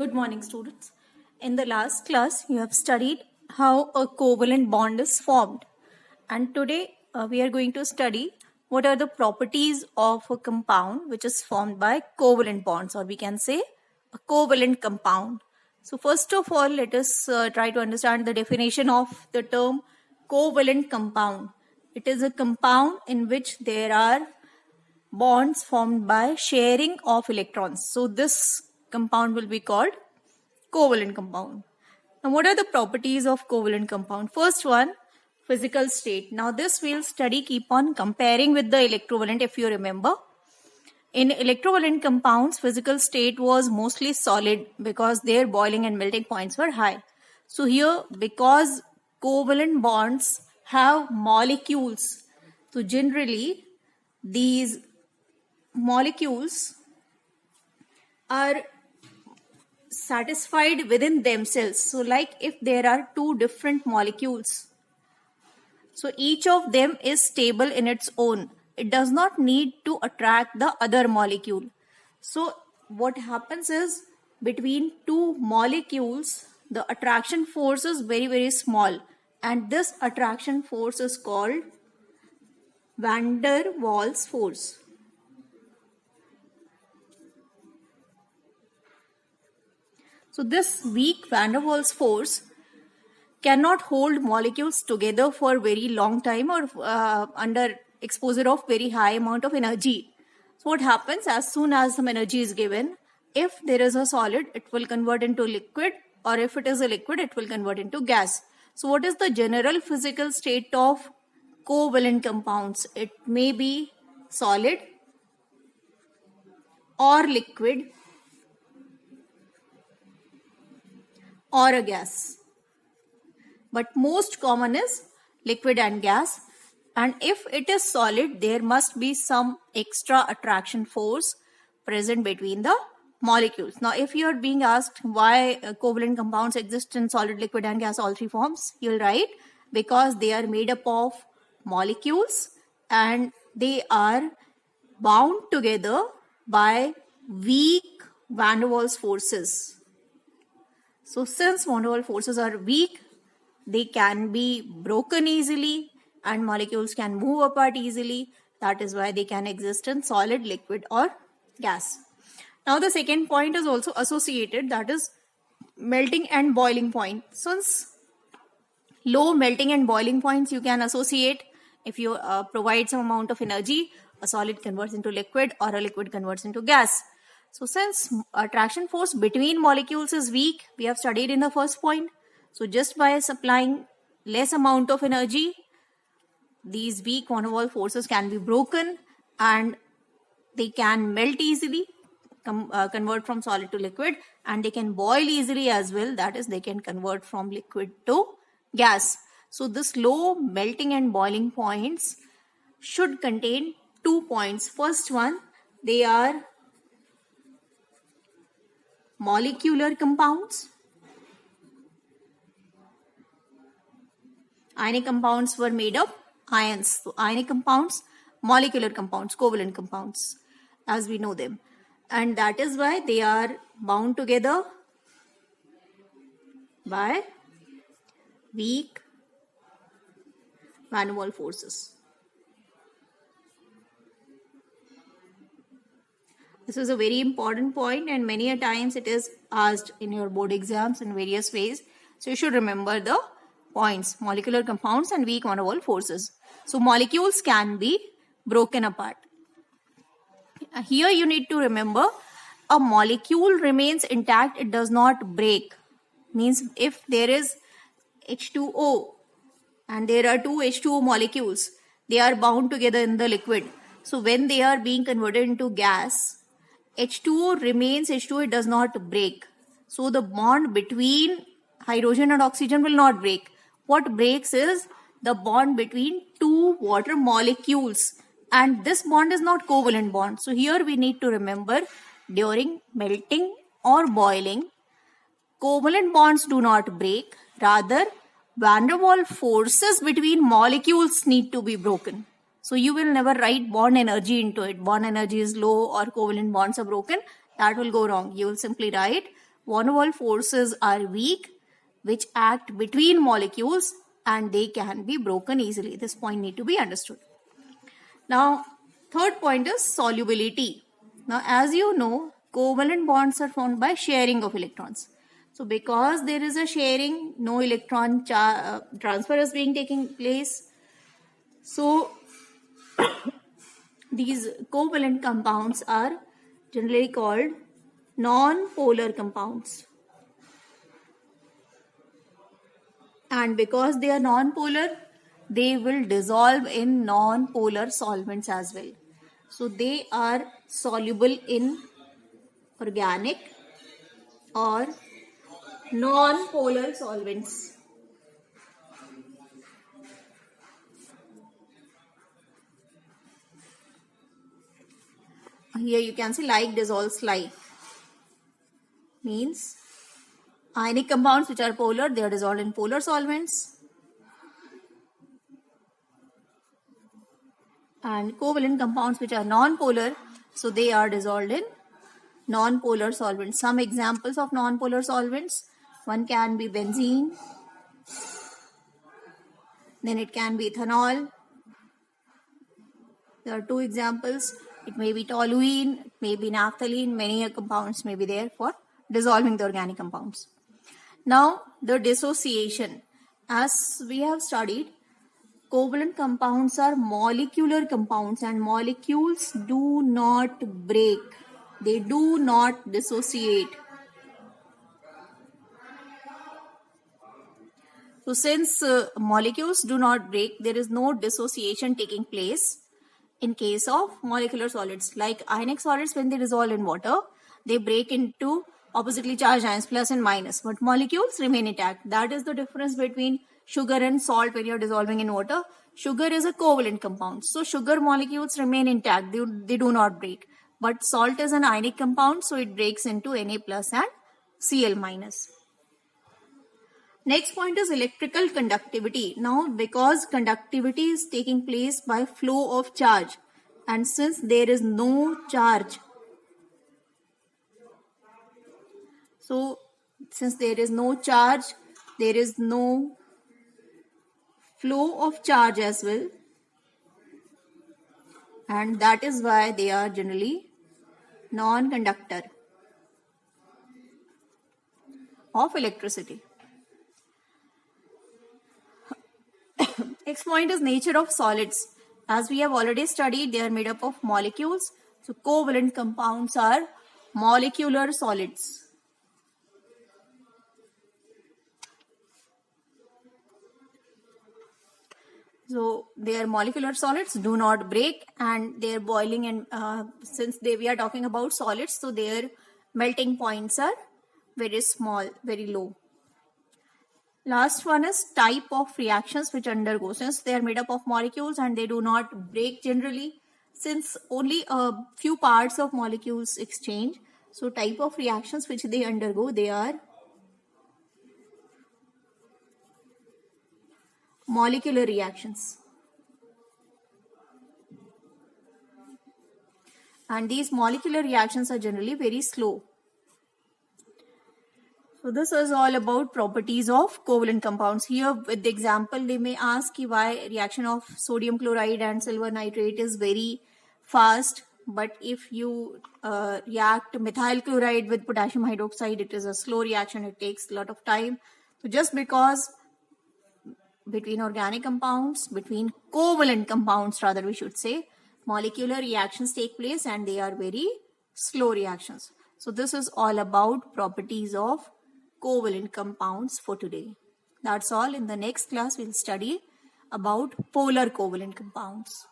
Good morning, students. In the last class, you have studied how a covalent bond is formed. And today, we are going to study what are the properties of a compound which is formed by covalent bonds, or we can say a covalent compound. So first of all, let us try to understand the definition of the term covalent compound. It is a compound in which there are bonds formed by sharing of electrons. So this compound will be called covalent compound. Now what are the properties of covalent compound? First one, physical state. Now this we'll study, keep on comparing with the electrovalent if you remember. In electrovalent compounds, physical state was mostly solid because their boiling and melting points were high. So here, because covalent bonds have molecules, so generally these molecules are satisfied within themselves. So like if there are two different molecules, so each of them is stable in its own. It does not need to attract the other molecule. So what happens is, between two molecules, the attraction force is very, very small. And this attraction force is called van der Waals force. So this weak van der Waals force cannot hold molecules together for very long time or under exposure of very high amount of energy. So what happens, as soon as some energy is given, if there is a solid, it will convert into liquid, or if it is a liquid, it will convert into gas. So what is the general physical state of covalent compounds? It may be solid or liquid or a gas. But most common is liquid and gas. And if it is solid, there must be some extra attraction force present between the molecules. Now, if you are being asked why covalent compounds exist in solid, liquid and gas, all three forms, you will write because they are made up of molecules and they are bound together by weak van der Waals forces. So since van der Waals forces are weak, they can be broken easily and molecules can move apart easily. That is why they can exist in solid, liquid or gas. Now the second point is also associated, that is melting and boiling point. Since low melting and boiling points you can associate, if you provide some amount of energy, a solid converts into liquid or a liquid converts into gas. So since attraction force between molecules is weak, we have studied in the first point. So just by supplying less amount of energy, these weak van der Waals forces can be broken and they can melt easily, convert from solid to liquid, and they can boil easily as well. That is, they can convert from liquid to gas. So this low melting and boiling points should contain 2 points. First one, they are molecular compounds. Ionic compounds were made of ions. So ionic compounds, molecular compounds, covalent compounds as we know them. And that is why they are bound together by weak van der Waals forces. This is a very important point and many a times it is asked in your board exams in various ways. So you should remember the points, molecular compounds and weak van der Waals forces. So molecules can be broken apart. Here you need to remember, a molecule remains intact, it does not break. Means if there is H2O and there are two H2O molecules, they are bound together in the liquid. So when they are being converted into gas, H2O remains H2O, it does not break. So the bond between hydrogen and oxygen will not break. What breaks is the bond between two water molecules, and this bond is not covalent bond. So here we need to remember, during melting or boiling, covalent bonds do not break. Rather, van der Waals forces between molecules need to be broken. So you will never write bond energy into it. Bond energy is low or covalent bonds are broken. That will go wrong. You will simply write van der Waals forces are weak, which act between molecules and they can be broken easily. This point need to be understood. Now, third point is solubility. Now, as you know, covalent bonds are formed by sharing of electrons. So, because there is a sharing, no electron transfer is being taking place. So, these covalent compounds are generally called non-polar compounds. And because they are non-polar, they will dissolve in non-polar solvents as well. So they are soluble in organic or non-polar solvents. Here you can see like dissolves like. Means ionic compounds which are polar, they are dissolved in polar solvents. And covalent compounds which are non-polar, so they are dissolved in non-polar solvents. Some examples of non-polar solvents, one can be benzene, then it can be ethanol. There are two examples. It may be toluene, it may be naphthalene, many compounds may be there for dissolving the organic compounds. Now, the dissociation. As we have studied, covalent compounds are molecular compounds and molecules do not break. They do not dissociate. So, since molecules do not break, there is no dissociation taking place in case of molecular solids. Like ionic solids, when they dissolve in water, they break into oppositely charged ions, plus and minus, but molecules remain intact. That is the difference between sugar and salt when you are dissolving in water. Sugar is a covalent compound, so sugar molecules remain intact, they do not break. But salt is an ionic compound, so it breaks into Na plus and Cl minus. Next point is electrical conductivity. Now, because conductivity is taking place by flow of charge, and since there is no charge, so since there is no charge, there is no flow of charge as well, and that is why they are generally non-conductor of electricity. Next point is nature of solids. As we have already studied, they are made up of molecules. So covalent compounds are molecular solids. So they are molecular solids, do not break, and they are boiling, and since we are talking about solids, so their melting points are very small, very low. Last one is type of reactions which undergo. Since they are made up of molecules and they do not break generally, since only a few parts of molecules exchange, so type of reactions which they undergo, they are molecular reactions. And these molecular reactions are generally very slow. So this is all about properties of covalent compounds. Here with the example, they may ask why reaction of sodium chloride and silver nitrate is very fast, but if you react methyl chloride with potassium hydroxide, it is a slow reaction, it takes a lot of time. So just because between organic compounds, between covalent compounds rather we should say, molecular reactions take place and they are very slow reactions. So this is all about properties of covalent compounds for today. That's all. In the next class, we'll study about polar covalent compounds.